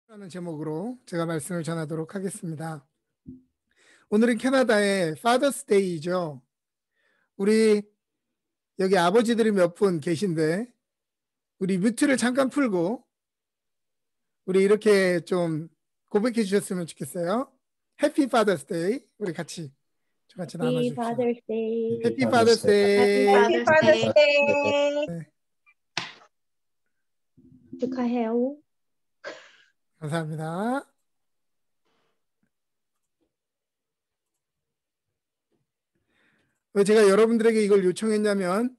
라는 제목으로 제가 말씀을 전하도록 하겠습니다. 오늘은 캐나다의 파더스 데이죠. 우리 여기 아버지들이 몇 분 계신데 우리 뮤트를 잠깐 풀고 우리 이렇게 좀 고백해 주셨으면 좋겠어요. 해피 파더스 데이. 우리 같이 나눠 Happy 줍시다. Father's Day. 해피 파더스 Happy 데이. Happy Father's Father's Day. Day. 축하해요. 감사합니다. 왜 제가 여러분들에게 이걸 요청했냐면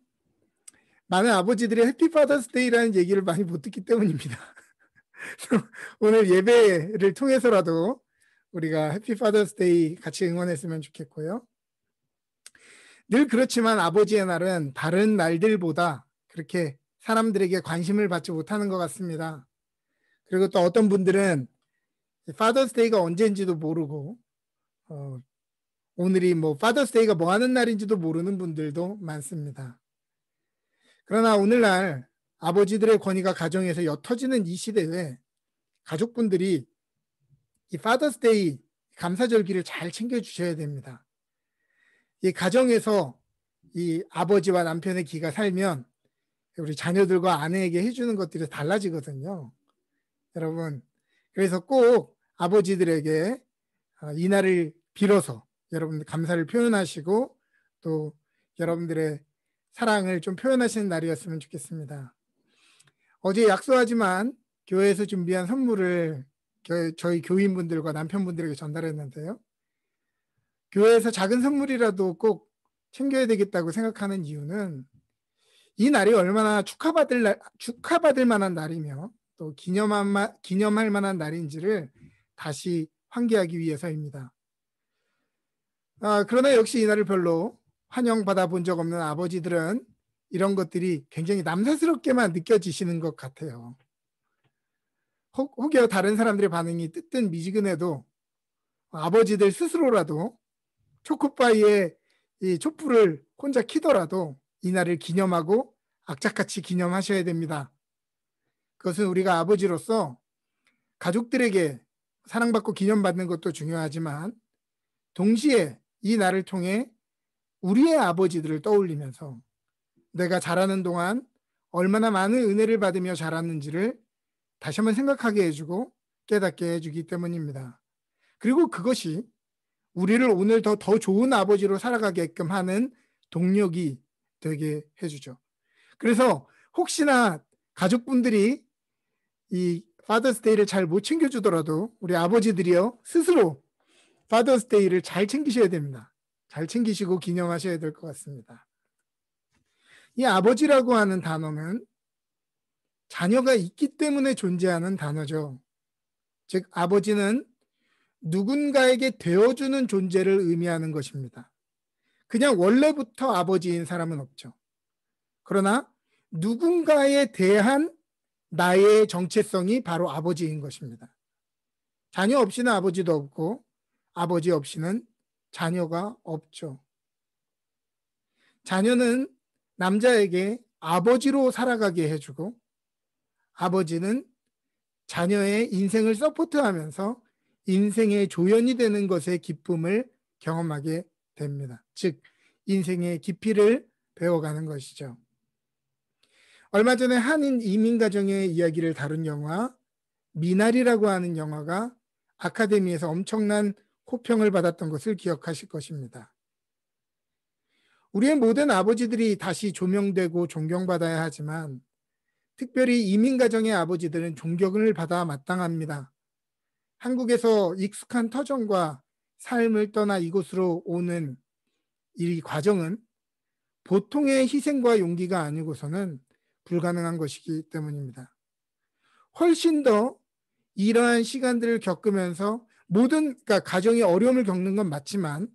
많은 아버지들이 해피 파더스 데이라는 얘기를 많이 못 듣기 때문입니다. 오늘 예배를 통해서라도 우리가 해피 파더스 데이 같이 응원했으면 좋겠고요. 늘 그렇지만 아버지의 날은 다른 날들보다 그렇게 사람들에게 관심을 받지 못하는 것 같습니다. 그리고 또 어떤 분들은 파더스 데이가 언제인지도 모르고 오늘이 뭐 파더스 데이가 뭐 하는 날인지도 모르는 분들도 많습니다. 그러나 오늘날 아버지들의 권위가 가정에서 옅어지는 이 시대에 가족분들이 이 파더스 데이 감사절기를 잘 챙겨주셔야 됩니다. 이 가정에서 이 아버지와 남편의 기가 살면 우리 자녀들과 아내에게 해주는 것들이 달라지거든요. 여러분, 그래서 꼭 아버지들에게 이 날을 빌어서 여러분들 감사를 표현하시고 또 여러분들의 사랑을 좀 표현하시는 날이었으면 좋겠습니다. 어제 약속하지만 교회에서 준비한 선물을 저희 교인분들과 남편분들에게 전달했는데요. 교회에서 작은 선물이라도 꼭 챙겨야 되겠다고 생각하는 이유는 이 날이 얼마나 축하받을 만한 날이며 또 기념할 만한 날인지를 다시 환기하기 위해서입니다. 그러나 역시 이 날을 별로 환영받아 본 적 없는 아버지들은 이런 것들이 굉장히 남사스럽게만 느껴지시는 것 같아요. 혹여 다른 사람들의 반응이 뜨뜻미지근해도 아버지들 스스로라도 초코파이에 이 촛불을 혼자 켜더라도 이 날을 기념하고 악착같이 기념하셔야 됩니다. 그것은 우리가 아버지로서 가족들에게 사랑받고 기념받는 것도 중요하지만 동시에 이 날을 통해 우리의 아버지들을 떠올리면서 내가 자라는 동안 얼마나 많은 은혜를 받으며 자랐는지를 다시 한번 생각하게 해주고 깨닫게 해주기 때문입니다. 그리고 그것이 우리를 오늘 더 좋은 아버지로 살아가게끔 하는 동력이 되게 해주죠. 그래서 혹시나 가족분들이 이 파더스데이를 잘 못 챙겨주더라도 우리 아버지들이요 스스로 파더스데이를 잘 챙기셔야 됩니다. 잘 챙기시고 기념하셔야 될 것 같습니다. 이 아버지라고 하는 단어는 자녀가 있기 때문에 존재하는 단어죠. 즉 아버지는 누군가에게 되어주는 존재를 의미하는 것입니다. 그냥 원래부터 아버지인 사람은 없죠. 그러나 누군가에 대한 나의 정체성이 바로 아버지인 것입니다. 자녀 없이는 아버지도 없고 아버지 없이는 자녀가 없죠. 자녀는 남자에게 아버지로 살아가게 해주고 아버지는 자녀의 인생을 서포트하면서 인생의 조연이 되는 것의 기쁨을 경험하게 됩니다. 즉 인생의 깊이를 배워가는 것이죠. 얼마 전에 한인 이민 가정의 이야기를 다룬 영화 미나리라고 하는 영화가 아카데미에서 엄청난 호평을 받았던 것을 기억하실 것입니다. 우리의 모든 아버지들이 다시 조명되고 존경받아야 하지만 특별히 이민 가정의 아버지들은 존경을 받아 마땅합니다. 한국에서 익숙한 터전과 삶을 떠나 이곳으로 오는 이 과정은 보통의 희생과 용기가 아니고서는 불가능한 것이기 때문입니다. 훨씬 더 이러한 시간들을 겪으면서 그러니까 가정이 어려움을 겪는 건 맞지만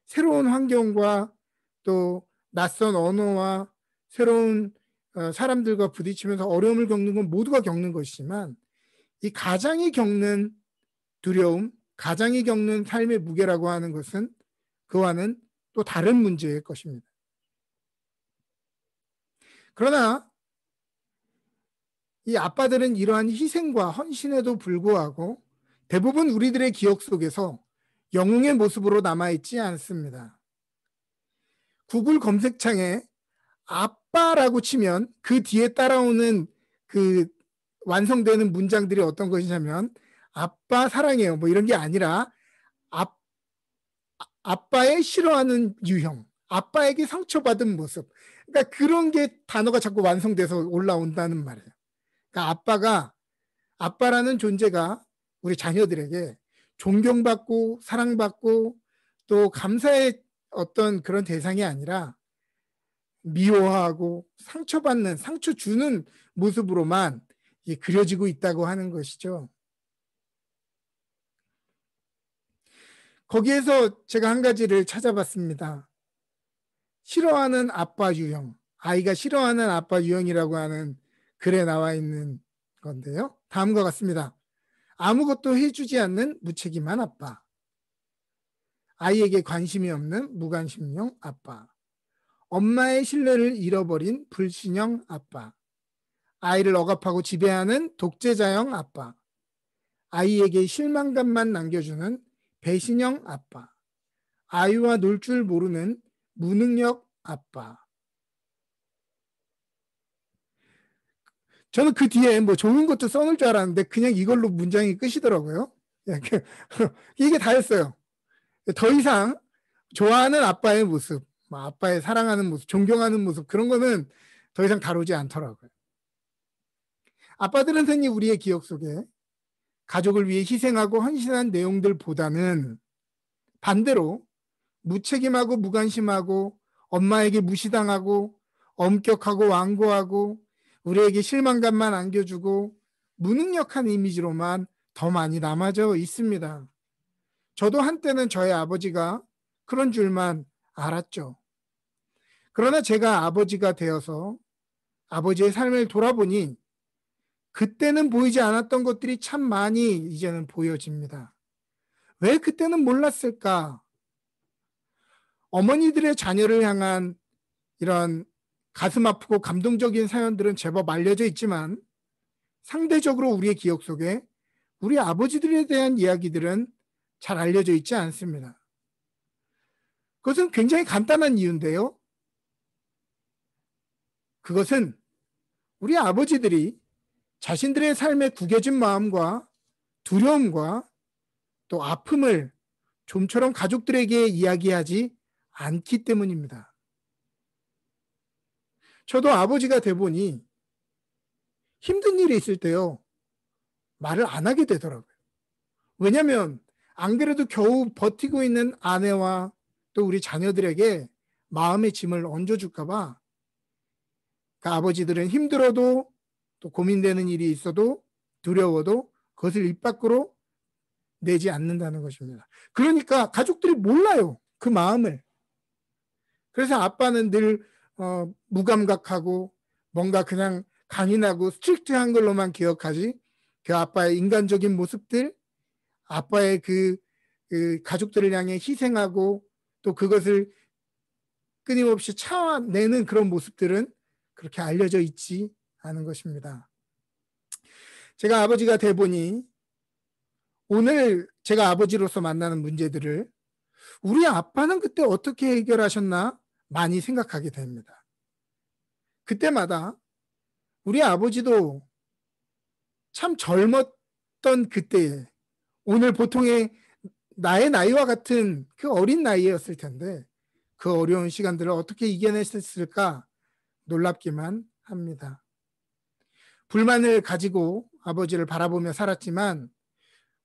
새로운 환경과 또 낯선 언어와 새로운 사람들과 부딪히면서 어려움을 겪는 건 모두가 겪는 것이지만 이 가장이 겪는 두려움, 가장이 겪는 삶의 무게라고 하는 것은 그와는 또 다른 문제일 것입니다. 그러나 이 아빠들은 이러한 희생과 헌신에도 불구하고 대부분 우리들의 기억 속에서 영웅의 모습으로 남아있지 않습니다. 구글 검색창에 아빠라고 치면 그 뒤에 따라오는 그 완성되는 문장들이 어떤 것이냐면 아빠 사랑해요 뭐 이런 게 아니라 아빠의 싫어하는 유형, 아빠에게 상처받은 모습. 그러니까 그런 게 단어가 자꾸 완성돼서 올라온다는 말이에요. 그러니까 아빠라는 존재가 우리 자녀들에게 존경받고 사랑받고 또 감사의 어떤 그런 대상이 아니라 미워하고 상처 주는 모습으로만 그려지고 있다고 하는 것이죠. 거기에서 제가 한 가지를 찾아봤습니다. 싫어하는 아빠 유형, 아이가 싫어하는 아빠 유형이라고 하는 글에 나와 있는 건데요. 다음과 같습니다. 아무것도 해주지 않는 무책임한 아빠, 아이에게 관심이 없는 무관심형 아빠, 엄마의 신뢰를 잃어버린 불신형 아빠, 아이를 억압하고 지배하는 독재자형 아빠, 아이에게 실망감만 남겨주는 배신형 아빠, 아이와 놀 줄 모르는 무능력 아빠. 저는 그 뒤에 뭐 좋은 것도 써놓을 줄 알았는데 그냥 이걸로 문장이 끝이더라고요. 이게 다였어요. 더 이상 좋아하는 아빠의 모습, 아빠의 사랑하는 모습, 존경하는 모습 그런 거는 더 이상 다루지 않더라고요. 아빠들은 흔히 우리의 기억 속에 가족을 위해 희생하고 헌신한 내용들보다는 반대로 무책임하고 무관심하고 엄마에게 무시당하고 엄격하고 완고하고 우리에게 실망감만 안겨주고 무능력한 이미지로만 더 많이 남아져 있습니다. 저도 한때는 저의 아버지가 그런 줄만 알았죠. 그러나 제가 아버지가 되어서 아버지의 삶을 돌아보니 그때는 보이지 않았던 것들이 참 많이 이제는 보여집니다. 왜 그때는 몰랐을까? 어머니들의 자녀를 향한 이런 가슴 아프고 감동적인 사연들은 제법 알려져 있지만 상대적으로 우리의 기억 속에 우리 아버지들에 대한 이야기들은 잘 알려져 있지 않습니다. 그것은 굉장히 간단한 이유인데요. 그것은 우리 아버지들이 자신들의 삶에 구겨진 마음과 두려움과 또 아픔을 좀처럼 가족들에게 이야기하지 않기 때문입니다. 저도 아버지가 돼 보니 힘든 일이 있을 때요, 말을 안 하게 되더라고요. 왜냐하면 안 그래도 겨우 버티고 있는 아내와 또 우리 자녀들에게 마음의 짐을 얹어줄까 봐 그러니까 아버지들은 힘들어도 또 고민되는 일이 있어도 두려워도 그것을 입 밖으로 내지 않는다는 것입니다. 그러니까 가족들이 몰라요. 그 마음을. 그래서 아빠는 늘 무감각하고 뭔가 그냥 강인하고 스트릭트한 걸로만 기억하지 그 아빠의 인간적인 모습들, 아빠의 그 가족들을 향해 희생하고 또 그것을 끊임없이 참아내는 그런 모습들은 그렇게 알려져 있지 않은 것입니다. 제가 아버지가 돼 보니 오늘 제가 아버지로서 만나는 문제들을 우리 아빠는 그때 어떻게 해결하셨나 많이 생각하게 됩니다. 그때마다 우리 아버지도 참 젊었던 그때에 오늘 보통의 나의 나이와 같은 그 어린 나이였을 텐데 그 어려운 시간들을 어떻게 이겨냈을까 놀랍기만 합니다. 불만을 가지고 아버지를 바라보며 살았지만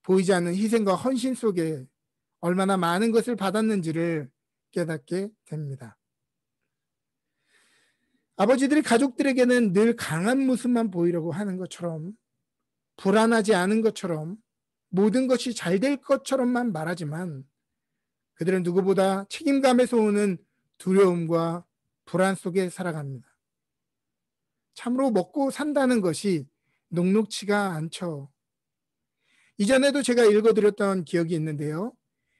보이지 않는 희생과 헌신 속에 얼마나 많은 것을 받았는지를 깨닫게 됩니다. 아버지들이 가족들에게는 늘 강한 모습만 보이려고 하는 것처럼 불안하지 않은 것처럼 모든 것이 잘 될 것처럼만 말하지만 그들은 누구보다 책임감에서 오는 두려움과 불안 속에 살아갑니다. 참으로 먹고 산다는 것이 녹록치가 않죠. 이전에도 제가 읽어드렸던 기억이 있는데요.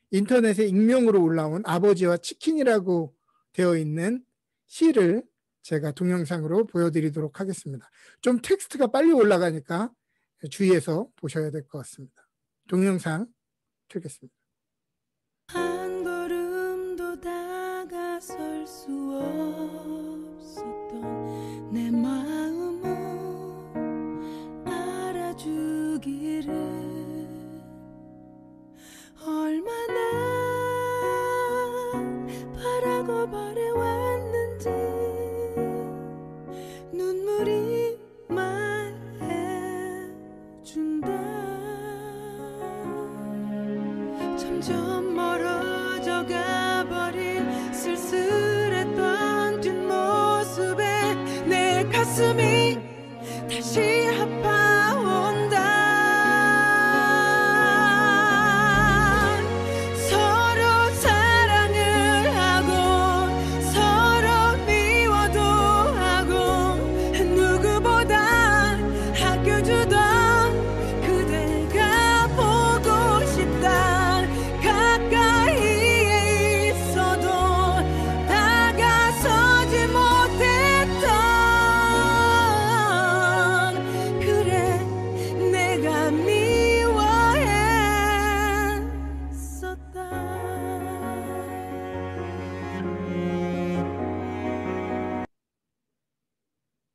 인터넷에 익명으로 올라온 아버지와 치킨이라고 되어 있는 시를 제가 동영상으로 보여드리도록 하겠습니다. 좀 텍스트가 빨리 올라가니까 주의해서 보셔야 될 것 같습니다. 동영상 틀겠습니다. 한 걸음도 다가설 수 없었던 내 마음을 알아주기를 얼마나 바라고 바래왔는지 눈물이 말해준다. 점점 멀어져 가버린 쓸쓸했던 뒷모습에 내 가슴이 다시 아파온다. 서로 사랑을 하고 서로 미워도 하고 누구보다 아껴주던 그대가 보고 싶다. 가까이에 있어도 다가서지 못했던 그래 내가 미워했었다.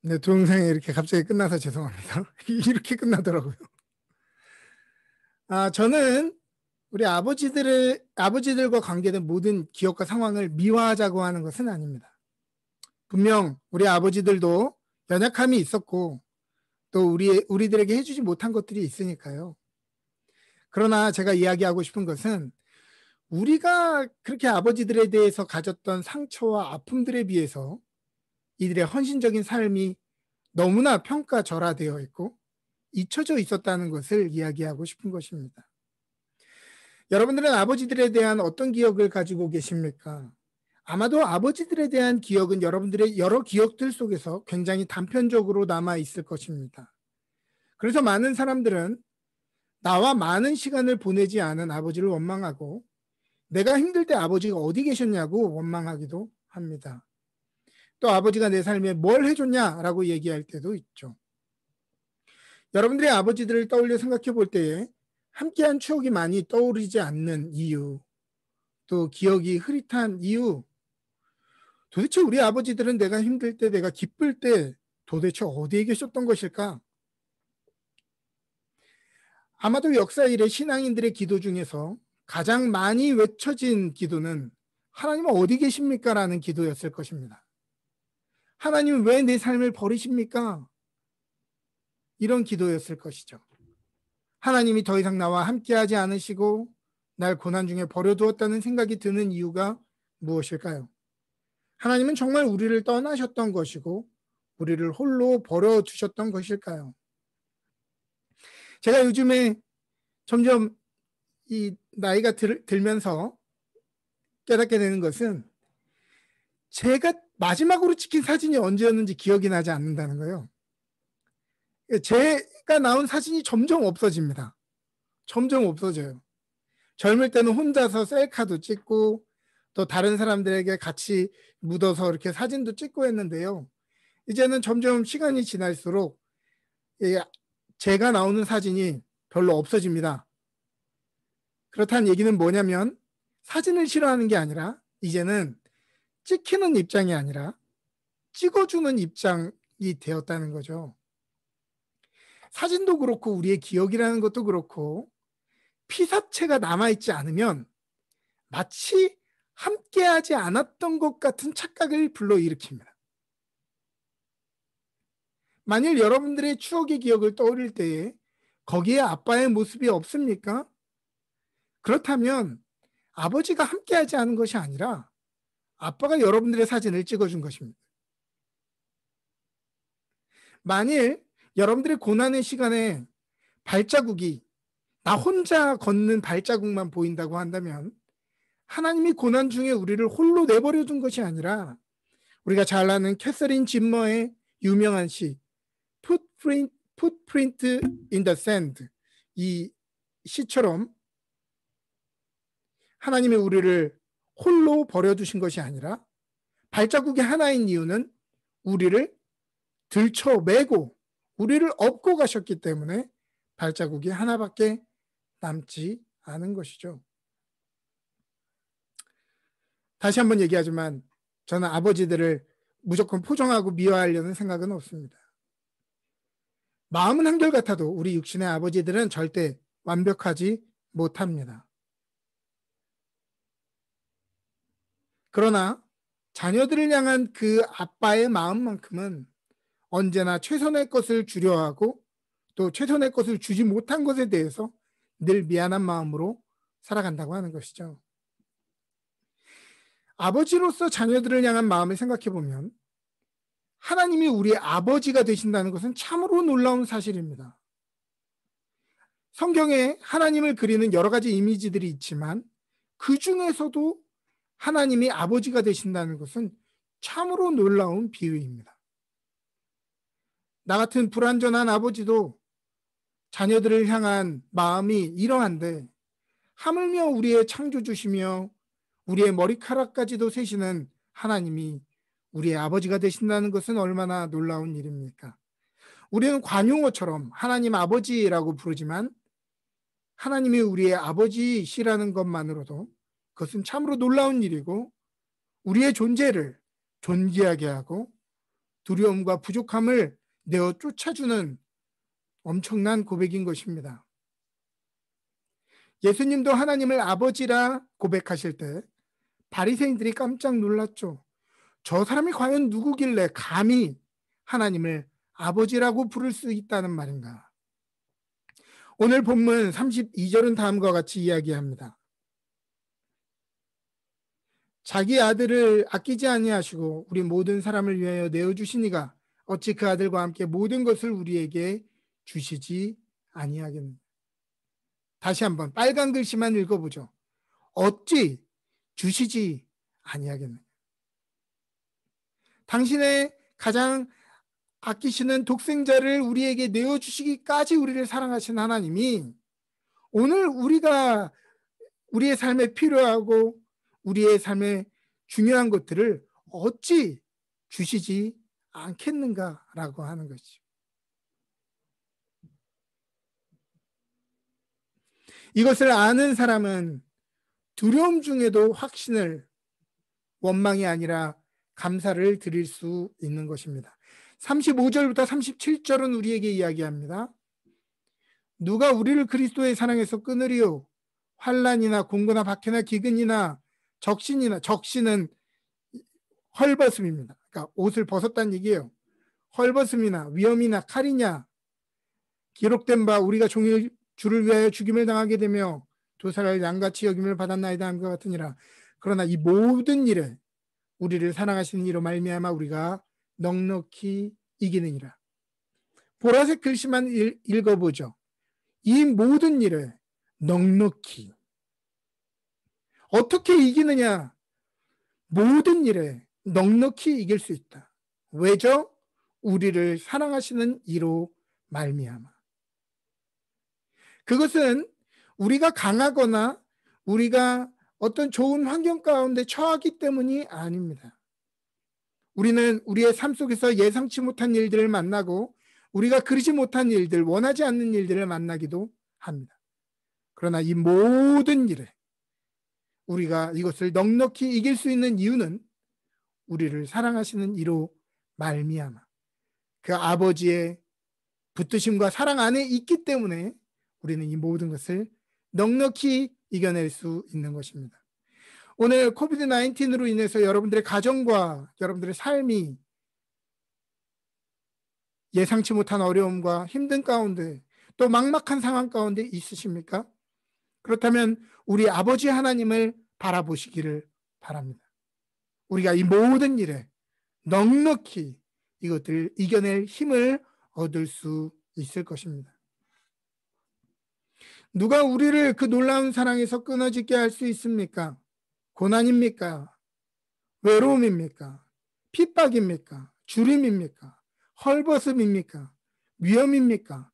네, 동영상이 이렇게 갑자기 끝나서 죄송합니다. 이렇게 끝나더라고요. 저는 우리 아버지들과 관계된 모든 기억과 상황을 미화하자고 하는 것은 아닙니다. 분명 우리 아버지들도 연약함이 있었고 또 우리들에게 해주지 못한 것들이 있으니까요. 그러나 제가 이야기하고 싶은 것은 우리가 그렇게 아버지들에 대해서 가졌던 상처와 아픔들에 비해서 이들의 헌신적인 삶이 너무나 평가절하되어 있고 잊혀져 있었다는 것을 이야기하고 싶은 것입니다. 여러분들은 아버지들에 대한 어떤 기억을 가지고 계십니까? 아마도 아버지들에 대한 기억은 여러분들의 여러 기억들 속에서 굉장히 단편적으로 남아 있을 것입니다. 그래서 많은 사람들은 나와 많은 시간을 보내지 않은 아버지를 원망하고 내가 힘들 때 아버지가 어디 계셨냐고 원망하기도 합니다. 또 아버지가 내 삶에 뭘 해줬냐라고 얘기할 때도 있죠. 여러분들의 아버지들을 떠올려 생각해 볼 때에 함께한 추억이 많이 떠오르지 않는 이유, 또 기억이 흐릿한 이유, 도대체 우리 아버지들은 내가 힘들 때, 내가 기쁠 때 도대체 어디에 계셨던 것일까? 아마도 역사 이래 신앙인들의 기도 중에서 가장 많이 외쳐진 기도는 하나님은 어디 계십니까? 라는 기도였을 것입니다. 하나님은 왜 내 삶을 버리십니까? 이런 기도였을 것이죠. 하나님이 더 이상 나와 함께하지 않으시고 날 고난 중에 버려두었다는 생각이 드는 이유가 무엇일까요? 하나님은 정말 우리를 떠나셨던 것이고 우리를 홀로 버려두셨던 것일까요? 제가 요즘에 점점 이 나이가 들면서 깨닫게 되는 것은 제가 마지막으로 찍힌 사진이 언제였는지 기억이 나지 않는다는 거예요. 제가 나온 사진이 점점 없어집니다. 점점 없어져요. 젊을 때는 혼자서 셀카도 찍고 또 다른 사람들에게 같이 묻어서 이렇게 사진도 찍고 했는데요. 이제는 점점 시간이 지날수록 제가 나오는 사진이 별로 없어집니다. 그렇다는 얘기는 뭐냐면 사진을 싫어하는 게 아니라 이제는 찍히는 입장이 아니라 찍어주는 입장이 되었다는 거죠. 사진도 그렇고 우리의 기억이라는 것도 그렇고 피사체가 남아있지 않으면 마치 함께하지 않았던 것 같은 착각을 불러일으킵니다. 만일 여러분들의 추억의 기억을 떠올릴 때에 거기에 아빠의 모습이 없습니까? 그렇다면 아버지가 함께하지 않은 것이 아니라 아빠가 여러분들의 사진을 찍어준 것입니다. 만일 여러분들의 고난의 시간에 발자국이 나 혼자 걷는 발자국만 보인다고 한다면 하나님이 고난 중에 우리를 홀로 내버려 둔 것이 아니라 우리가 잘 아는 캐서린 짐머의 유명한 시 Footprint in the Sand, 이 시처럼 하나님이 우리를 홀로 버려두신 것이 아니라 발자국이 하나인 이유는 우리를 들쳐매고 우리를 업고 가셨기 때문에 발자국이 하나밖에 남지 않은 것이죠. 다시 한번 얘기하지만 저는 아버지들을 무조건 포장하고 미워하려는 생각은 없습니다. 마음은 한결같아도 우리 육신의 아버지들은 절대 완벽하지 못합니다. 그러나 자녀들을 향한 그 아빠의 마음만큼은 언제나 최선의 것을 주려 하고 또 최선의 것을 주지 못한 것에 대해서 늘 미안한 마음으로 살아간다고 하는 것이죠. 아버지로서 자녀들을 향한 마음을 생각해 보면 하나님이 우리의 아버지가 되신다는 것은 참으로 놀라운 사실입니다. 성경에 하나님을 그리는 여러 가지 이미지들이 있지만 그 중에서도 하나님이 아버지가 되신다는 것은 참으로 놀라운 비유입니다. 나 같은 불완전한 아버지도 자녀들을 향한 마음이 이러한데 하물며 우리의 창조주시며 우리의 머리카락까지도 세시는 하나님이 우리의 아버지가 되신다는 것은 얼마나 놀라운 일입니까? 우리는 관용어처럼 하나님 아버지라고 부르지만 하나님이 우리의 아버지시라는 것만으로도 그것은 참으로 놀라운 일이고 우리의 존재를 존귀하게 하고 두려움과 부족함을 내어 쫓아주는 엄청난 고백인 것입니다. 예수님도 하나님을 아버지라 고백하실 때 바리새인들이 깜짝 놀랐죠. 저 사람이 과연 누구길래 감히 하나님을 아버지라고 부를 수 있다는 말인가? 오늘 본문 32절은 다음과 같이 이야기합니다. 자기 아들을 아끼지 아니하시고 우리 모든 사람을 위하여 내어주시니가 어찌 그 아들과 함께 모든 것을 우리에게 주시지 아니하겠느냐. 다시 한번 빨간 글씨만 읽어보죠. 어찌 주시지 아니하겠느냐. 당신의 가장 아끼시는 독생자를 우리에게 내어주시기까지 우리를 사랑하신 하나님이 오늘 우리가 우리의 삶에 필요하고 우리의 삶에 중요한 것들을 어찌 주시지 않겠는가라고 하는 것이죠. 이것을 아는 사람은 두려움 중에도 확신을 원망이 아니라 감사를 드릴 수 있는 것입니다. 35절부터 37절은 우리에게 이야기합니다. 누가 우리를 그리스도의 사랑에서 끊으리요? 환난이나 공고나 박해나 기근이나 적신은 헐벗음입니다. 그러니까 옷을 벗었다는 얘기예요. 헐벗음이나 위험이나 칼이냐 기록된 바 우리가 종일 주를 위하여 죽임을 당하게 되며 도살을 양같이 여김을 받았나이다 한 것 같으니라. 그러나 이 모든 일에 우리를 사랑하시는 이로 말미암아 우리가 넉넉히 이기느니라. 보라색 글씨만 읽어보죠. 이 모든 일에 넉넉히. 어떻게 이기느냐? 모든 일에 넉넉히 이길 수 있다. 왜죠? 우리를 사랑하시는 이로 말미암아. 그것은 우리가 강하거나 우리가 어떤 좋은 환경 가운데 처하기 때문이 아닙니다. 우리는 우리의 삶 속에서 예상치 못한 일들을 만나고 우리가 그리지 못한 일들, 원하지 않는 일들을 만나기도 합니다. 그러나 이 모든 일에 우리가 이것을 넉넉히 이길 수 있는 이유는 우리를 사랑하시는 이로 말미암아 그 아버지의 붙드심과 사랑 안에 있기 때문에 우리는 이 모든 것을 넉넉히 이겨낼 수 있는 것입니다. 오늘 코비드-19으로 인해서 여러분들의 가정과 여러분들의 삶이 예상치 못한 어려움과 힘든 가운데 또 막막한 상황 가운데 있으십니까? 그렇다면 우리 아버지 하나님을 바라보시기를 바랍니다. 우리가 이 모든 일에 넉넉히 이것들을 이겨낼 힘을 얻을 수 있을 것입니다. 누가 우리를 그 놀라운 사랑에서 끊어지게 할 수 있습니까? 고난입니까? 외로움입니까? 핍박입니까? 주림입니까? 헐벗음입니까? 위험입니까?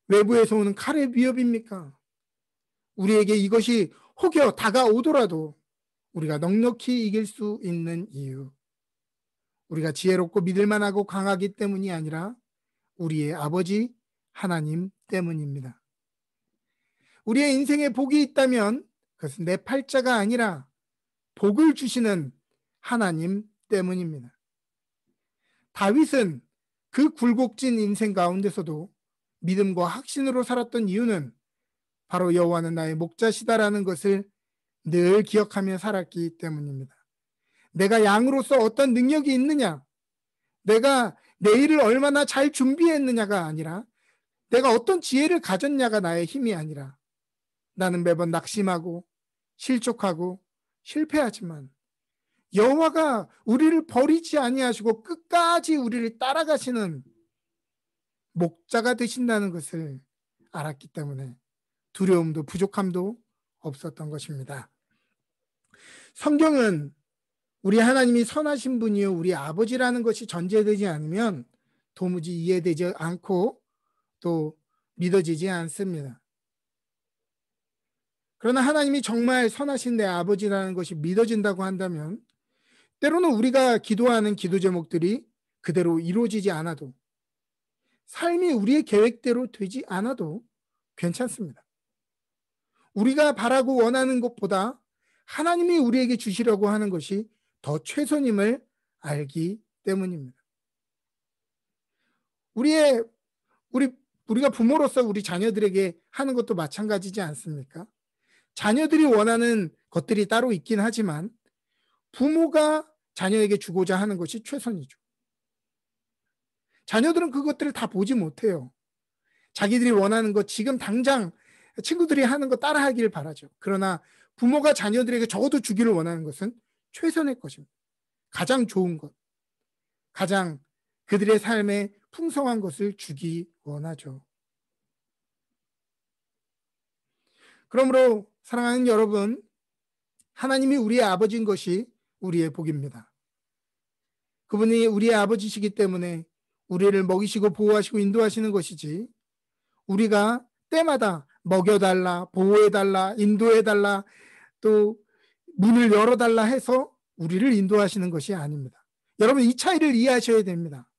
외부에서 오는 칼의 위협입니까? 우리에게 이것이 혹여 다가오더라도 우리가 넉넉히 이길 수 있는 이유, 우리가 지혜롭고 믿을만하고 강하기 때문이 아니라 우리의 아버지 하나님 때문입니다. 우리의 인생에 복이 있다면 그것은 내 팔자가 아니라 복을 주시는 하나님 때문입니다. 다윗은 그 굴곡진 인생 가운데서도 믿음과 확신으로 살았던 이유는 바로 여호와는 나의 목자시다라는 것을 늘 기억하며 살았기 때문입니다. 내가 양으로서 어떤 능력이 있느냐, 내가 내일을 얼마나 잘 준비했느냐가 아니라 내가 어떤 지혜를 가졌냐가 나의 힘이 아니라 나는 매번 낙심하고 실족하고 실패하지만 여호와가 우리를 버리지 아니하시고 끝까지 우리를 따라가시는 목자가 되신다는 것을 알았기 때문에 두려움도 부족함도 없었던 것입니다. 성경은 우리 하나님이 선하신 분이요 우리 아버지라는 것이 전제되지 않으면 도무지 이해되지 않고 또 믿어지지 않습니다. 그러나 하나님이 정말 선하신 내 아버지라는 것이 믿어진다고 한다면 때로는 우리가 기도하는 기도 제목들이 그대로 이루어지지 않아도 삶이 우리의 계획대로 되지 않아도 괜찮습니다. 우리가 바라고 원하는 것보다 하나님이 우리에게 주시려고 하는 것이 더 최선임을 알기 때문입니다. 우리가 부모로서 우리 자녀들에게 하는 것도 마찬가지지 않습니까? 자녀들이 원하는 것들이 따로 있긴 하지만 부모가 자녀에게 주고자 하는 것이 최선이죠. 자녀들은 그것들을 다 보지 못해요. 자기들이 원하는 것 지금 당장 친구들이 하는 거 따라하기를 바라죠. 그러나 부모가 자녀들에게 적어도 주기를 원하는 것은 최선의 것입니다. 가장 좋은 것, 가장 그들의 삶에 풍성한 것을 주기 원하죠. 그러므로 사랑하는 여러분, 하나님이 우리의 아버지인 것이 우리의 복입니다. 그분이 우리의 아버지시기 때문에 우리를 먹이시고 보호하시고 인도하시는 것이지 우리가 때마다 먹여달라, 보호해달라, 인도해달라, 또 문을 열어달라 해서 우리를 인도하시는 것이 아닙니다. 여러분, 이 차이를 이해하셔야 됩니다.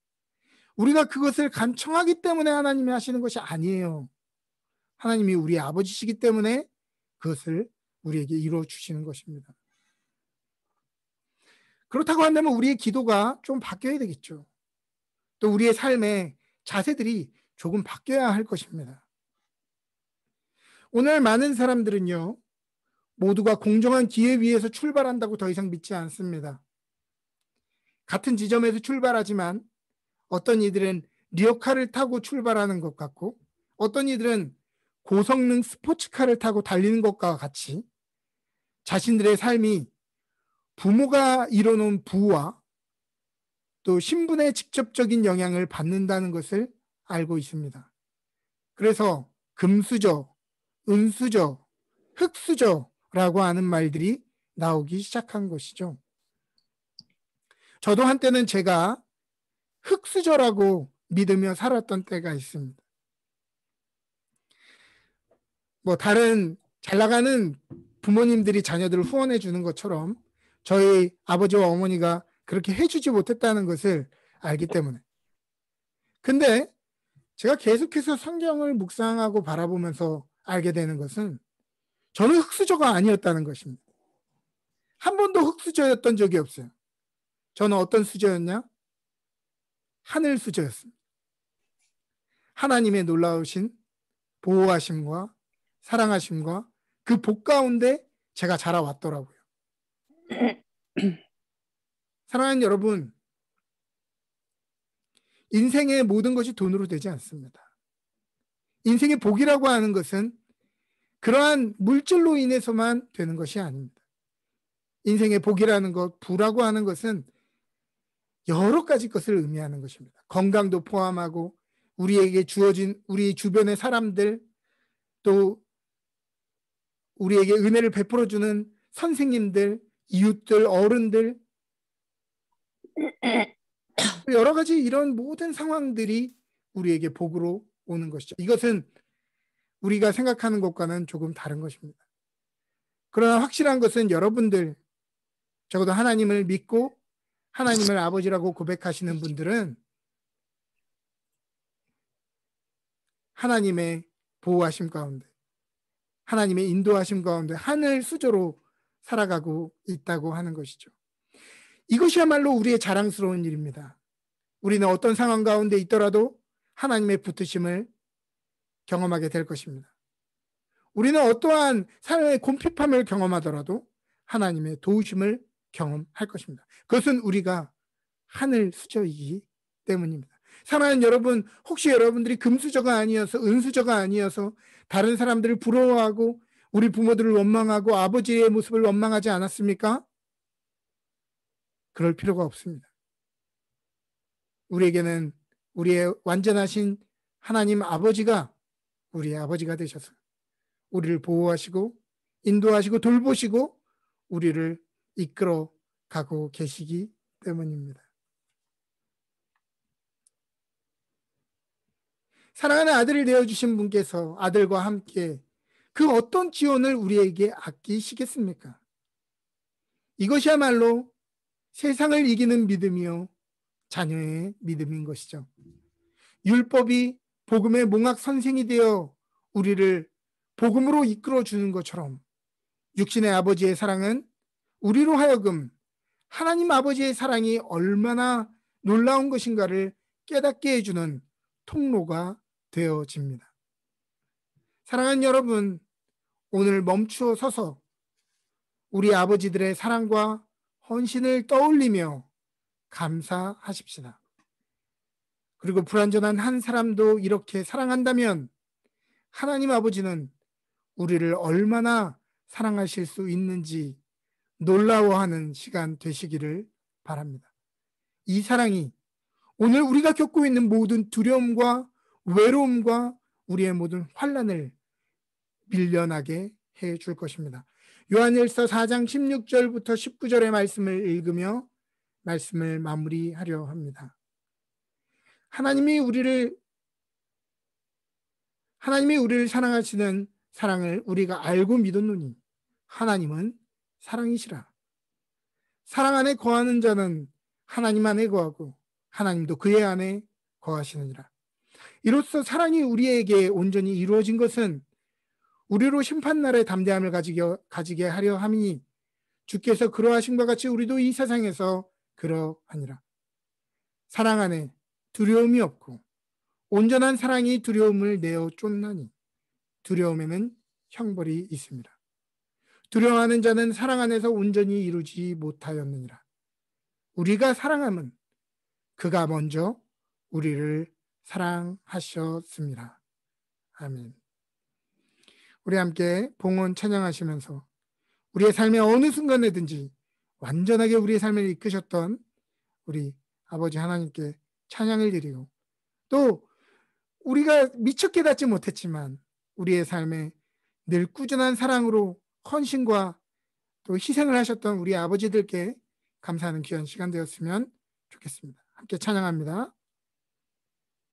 우리가 그것을 간청하기 때문에 하나님이 하시는 것이 아니에요. 하나님이 우리의 아버지시기 때문에 그것을 우리에게 이루어 주시는 것입니다. 그렇다고 한다면 우리의 기도가 좀 바뀌어야 되겠죠. 또 우리의 삶의 자세들이 조금 바뀌어야 할 것입니다. 오늘 많은 사람들은요, 모두가 공정한 기회 위에서 출발한다고 더 이상 믿지 않습니다. 같은 지점에서 출발하지만 어떤 이들은 리어카를 타고 출발하는 것 같고 어떤 이들은 고성능 스포츠카를 타고 달리는 것과 같이 자신들의 삶이 부모가 이뤄놓은 부와 또 신분의 직접적인 영향을 받는다는 것을 알고 있습니다. 그래서 금수저, 은수저, 흙수저라고 하는 말들이 나오기 시작한 것이죠. 저도 한때는 제가 흙수저라고 믿으며 살았던 때가 있습니다. 다른 잘 나가는 부모님들이 자녀들을 후원해 주는 것처럼 저희 아버지와 어머니가 그렇게 해주지 못했다는 것을 알기 때문에. 근데 제가 계속해서 성경을 묵상하고 바라보면서 알게 되는 것은 저는 흙수저가 아니었다는 것입니다. 한 번도 흙수저였던 적이 없어요. 저는 어떤 수저였냐? 하늘 수저였습니다. 하나님의 놀라우신 보호하심과 사랑하심과 그 복 가운데 제가 자라왔더라고요. 사랑하는 여러분, 인생의 모든 것이 돈으로 되지 않습니다. 인생의 복이라고 하는 것은 그러한 물질로 인해서만 되는 것이 아닙니다. 인생의 복이라는 것, 부라고 하는 것은 여러 가지 것을 의미하는 것입니다. 건강도 포함하고 우리에게 주어진 우리 주변의 사람들, 또 우리에게 은혜를 베풀어주는 선생님들, 이웃들, 어른들, 여러 가지 이런 모든 상황들이 우리에게 복으로 오는 것이죠. 이것은 우리가 생각하는 것과는 조금 다른 것입니다. 그러나 확실한 것은 여러분들, 적어도 하나님을 믿고 하나님을 아버지라고 고백하시는 분들은 하나님의 보호하심 가운데, 하나님의 인도하심 가운데 하늘 수저로 살아가고 있다고 하는 것이죠. 이것이야말로 우리의 자랑스러운 일입니다. 우리는 어떤 상황 가운데 있더라도 하나님의 붙으심을 경험하게 될 것입니다. 우리는 어떠한 삶의 곰핍함을 경험하더라도 하나님의 도우심을 경험할 것입니다. 그것은 우리가 하늘 수저이기 때문입니다. 사랑하는 여러분, 혹시 여러분들이 금수저가 아니어서, 은수저가 아니어서 다른 사람들을 부러워하고 우리 부모들을 원망하고 아버지의 모습을 원망하지 않았습니까? 그럴 필요가 없습니다. 우리에게는 우리의 완전하신 하나님 아버지가 우리의 아버지가 되셔서 우리를 보호하시고 인도하시고 돌보시고 우리를 이끌어 가고 계시기 때문입니다. 사랑하는 아들을 내어주신 분께서 아들과 함께 그 어떤 지원을 우리에게 아끼시겠습니까? 이것이야말로 세상을 이기는 믿음이요 자녀의 믿음인 것이죠. 율법이 복음의 몽학 선생이 되어 우리를 복음으로 이끌어 주는 것처럼 육신의 아버지의 사랑은 우리로 하여금 하나님 아버지의 사랑이 얼마나 놀라운 것인가를 깨닫게 해주는 통로가 되어집니다. 사랑하는 여러분, 오늘 멈추어 서서 우리 아버지들의 사랑과 헌신을 떠올리며 감사하십시다. 그리고 불완전한 한 사람도 이렇게 사랑한다면 하나님 아버지는 우리를 얼마나 사랑하실 수 있는지 놀라워하는 시간 되시기를 바랍니다. 이 사랑이 오늘 우리가 겪고 있는 모든 두려움과 외로움과 우리의 모든 환난을 밀려나게 해줄 것입니다. 요한일서 4장 16절부터 19절의 말씀을 읽으며 말씀을 마무리하려 합니다. 하나님이 우리를 사랑하시는 사랑을 우리가 알고 믿었노니 하나님은 사랑이시라. 사랑 안에 거하는 자는 하나님 안에 거하고 하나님도 그의 안에 거하시느니라. 이로써 사랑이 우리에게 온전히 이루어진 것은 우리로 심판날의 담대함을 가지게 하려 함이니 주께서 그러하신 것 같이 우리도 이 세상에서 그러하니라. 사랑 안에 두려움이 없고 온전한 사랑이 두려움을 내어 쫓나니 두려움에는 형벌이 있습니다. 두려워하는 자는 사랑 안에서 온전히 이루지 못하였느니라. 우리가 사랑함은 그가 먼저 우리를 사랑하셨습니다. 아멘. 우리 함께 봉헌 찬양하시면서 우리의 삶의 어느 순간에든지 완전하게 우리의 삶을 이끄셨던 우리 아버지 하나님께 찬양을 드리고 또 우리가 미처 깨닫지 못했지만 우리의 삶에 늘 꾸준한 사랑으로 헌신과 또 희생을 하셨던 우리 아버지들께 감사하는 귀한 시간 되었으면 좋겠습니다. 함께 찬양합니다.